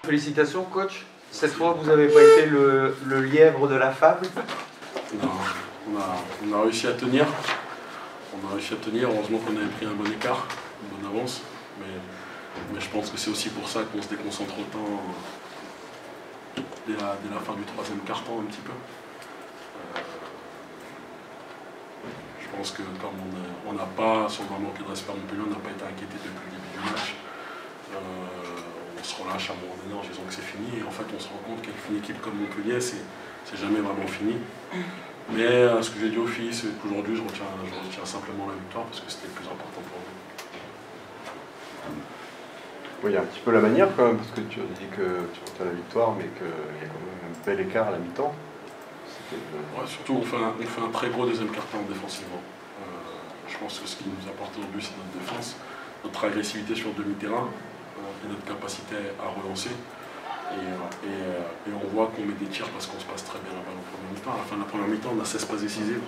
Félicitations, coach. Cette fois, vous n'avez pas été le lièvre de la fable. Non, on a réussi à tenir. On a réussi à tenir. Heureusement qu'on avait pris un bon écart, une bonne avance. Mais je pense que c'est aussi pour ça qu'on se déconcentre autant dès la fin du troisième quart-temps un petit peu. Je pense que comme on n'a pas, sur le manque de respect à Montpellier, on n'a pas été inquiété depuis le début du match. On se relâche à un moment donné en disant que c'est fini. Et en fait, on se rend compte qu'avec une équipe comme Montpellier, c'est jamais vraiment fini. Mais ce que j'ai dit aux filles, c'est qu'aujourd'hui, je retiens simplement la victoire parce que c'était le plus important pour nous. Oui, il y a un petit peu la manière quand même, parce que tu as dit que tu retiens la victoire, mais qu'il y a quand même un bel écart à la mi-temps. Ouais, surtout, on fait un très gros deuxième quart-temps défensivement. Je pense que ce qui nous apporte aujourd'hui, c'est notre défense, notre agressivité sur le demi-terrain et notre capacité à relancer. Et on voit qu'on met des tirs parce qu'on se passe très bien la balle en première mi-temps. À la fin de la première mi-temps, on a 16 passes décisives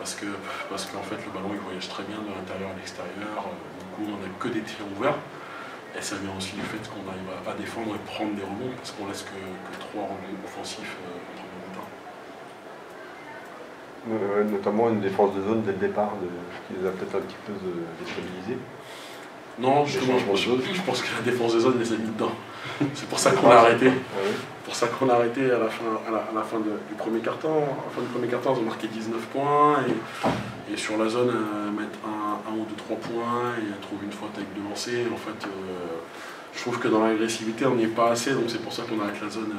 parce qu'en fait, le ballon il voyage très bien de l'intérieur à l'extérieur. Du coup, on n'a que des tirs ouverts. Et ça vient aussi du fait qu'on arrive à défendre et prendre des rebonds parce qu'on laisse que 3 rebonds offensifs en première mi-temps. Notamment une défense de zone dès le départ qui les a peut-être un petit peu déstabilisés. Non, justement, je pense que la défense de zone les a mis dedans. C'est pour ça qu'on a arrêté. C'est pour ça qu'on a arrêté à la fin du premier quart-temps. À la fin du premier quart-temps, ils ont marqué 19 points. Et sur la zone, mettre un ou 2-3 points et trouver une faute avec 2 lancers. En fait, je trouve que dans l'agressivité, on n'y est pas assez. Donc c'est pour ça qu'on arrête la zone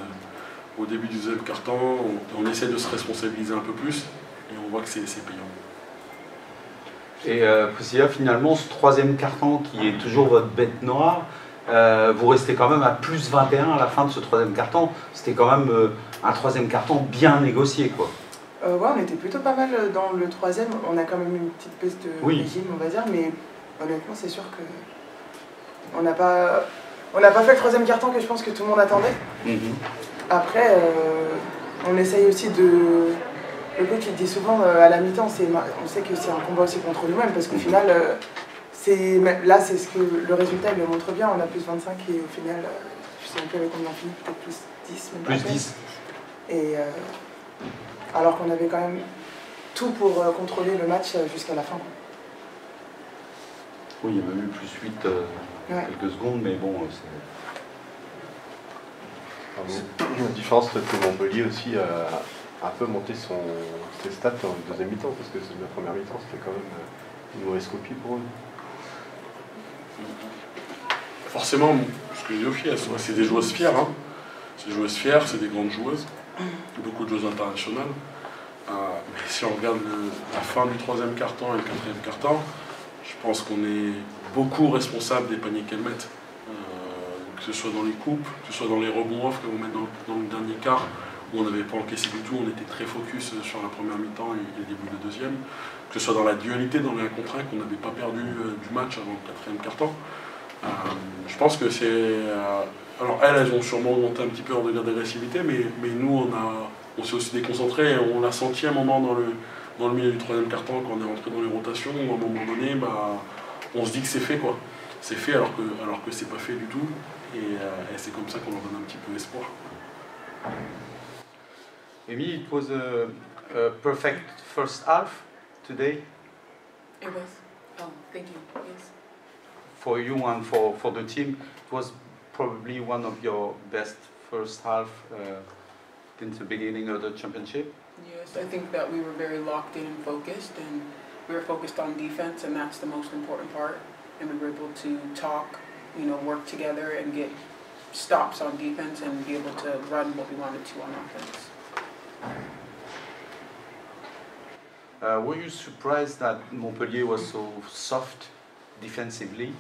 au début du deuxième quart-temps. On essaie de se responsabiliser un peu plus. Et on voit que c'est payant. Et Priscilla, finalement, ce troisième quart-temps qui est toujours votre bête noire, vous restez quand même à plus 21 à la fin de ce troisième quart-temps. C'était quand même un troisième quart-temps bien négocié, quoi. Ouais, on était plutôt pas mal dans le troisième. On a quand même une petite baisse de régime, on va dire, mais honnêtement, c'est sûr que on n'a pas fait le troisième quart-temps que je pense que tout le monde attendait. Après, on essaye aussi de... Le coach il dit souvent à la mi-temps, on sait que c'est un combat aussi contre nous-mêmes parce qu'au final, là c'est ce que le résultat le montre bien, on a plus 25 et au final, je sais même plus avec combien on finit, peut-être plus 10. Même plus 10. Et alors qu'on avait quand même tout pour contrôler le match jusqu'à la fin. Oui, il y a même eu plus 8 quelques secondes, mais bon, c'est... La différence, c'est que Montpellier aussi a un peu monté ses stats en deuxième mi-temps, parce que la première mi-temps, c'était quand même une mauvaise copie pour eux. Forcément, ce que je dis aux filles, c'est des joueuses fières. Hein. C'est des joueuses fières, c'est des grandes joueuses, beaucoup de joueuses internationales. Mais si on regarde la fin du troisième quart-temps et le quatrième quart-temps, je pense qu'on est beaucoup responsable des paniers qu'elles mettent. Que ce soit dans les coupes, que ce soit dans les rebonds off que vous mettez dans le dernier quart, où on n'avait pas encaissé du tout, on était très focus sur la première mi-temps et le début du deuxième. Que ce soit dans la dualité, dans les 1 contre 1, qu'on n'avait pas perdu du match avant le quatrième quart-temps. Je pense que c'est... alors elles ont sûrement monté un petit peu en degré d'agressivité, mais nous on s'est aussi déconcentré, on l'a senti à un moment dans le milieu du troisième quart-temps, quand on est rentré dans les rotations, où à un moment donné, on se dit que c'est fait quoi. C'est fait alors que c'est pas fait du tout, et c'est comme ça qu'on leur donne un petit peu espoir. Amy, it was a perfect first half today. It was. Oh, thank you. Yes. For you and for the team, it was probably one of your best first half since the beginning of the championship. Yes, I think that we were very locked in and focused, and we were focused on defense, and that's the most important part. And we were able to talk, work together and get stops on defense and be able to run what we wanted to on offense. Were you surprised that Montpellier was so soft defensively?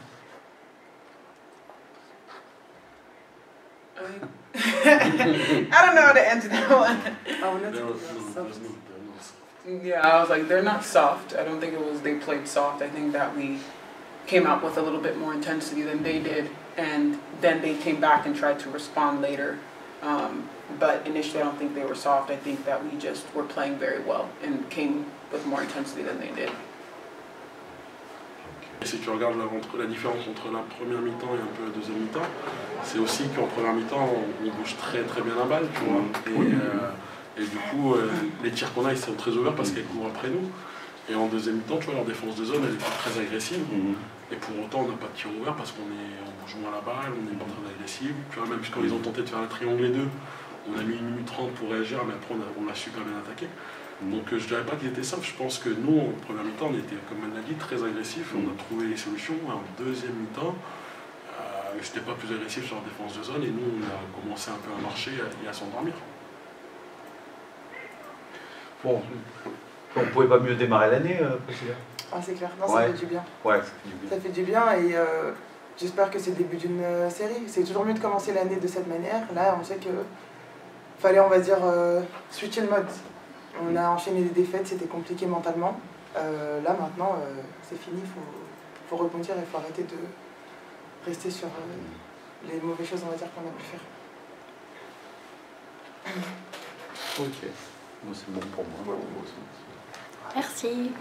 I don't know how to answer that one. Yeah, I was like, they're not soft. I don't think it was they played soft. I think that we came out with a little bit more intensity than they did, and then they came back and tried to respond later. But initially, I don't think they were soft. I think that we just were playing very well and came with more intensity than they did. Et si tu regardes la différence entre la première mi-temps et un peu la deuxième mi-temps, c'est aussi qu'en première mi-temps, on bouge très très bien la balle, tu vois. Et du coup, les tirs qu'on a, ils sont très ouverts parce qu'elles courent après nous. Et en deuxième mi-temps, tu vois, leur défense de zone, elle était très agressive. Et pour autant, on n'a pas de tir ouvert parce qu'on bouge moins la balle, on n'est pas très agressif. Tu vois, même quand ils ont tenté de faire un triangle les deux, on a mis 1 minute 30 pour réagir, mais après on a su quand même attaquer. Donc je ne dirais pas qu'il était simple, je pense que nous, en première mi-temps, on était, comme elle l'a dit, très agressif, on a trouvé les solutions. Et en deuxième mi-temps, c'était pas plus agressif sur la défense de zone et nous, on a commencé un peu à marcher et à s'endormir. Bon, on ne pouvait pas mieux démarrer l'année, Priscilla? Ah, c'est clair, non, ça fait du bien. Ouais, ça fait du bien. Ça fait du bien et j'espère que c'est le début d'une série. C'est toujours mieux de commencer l'année de cette manière. Là, on sait que fallait, on va dire, switcher le mode. On a enchaîné des défaites, c'était compliqué mentalement. Là, maintenant, c'est fini, il faut rebondir et il faut arrêter de rester sur les mauvaises choses, on va dire, qu'on a pu faire. Ok, bon, c'est bon pour moi. Ouais, moi aussi. Merci.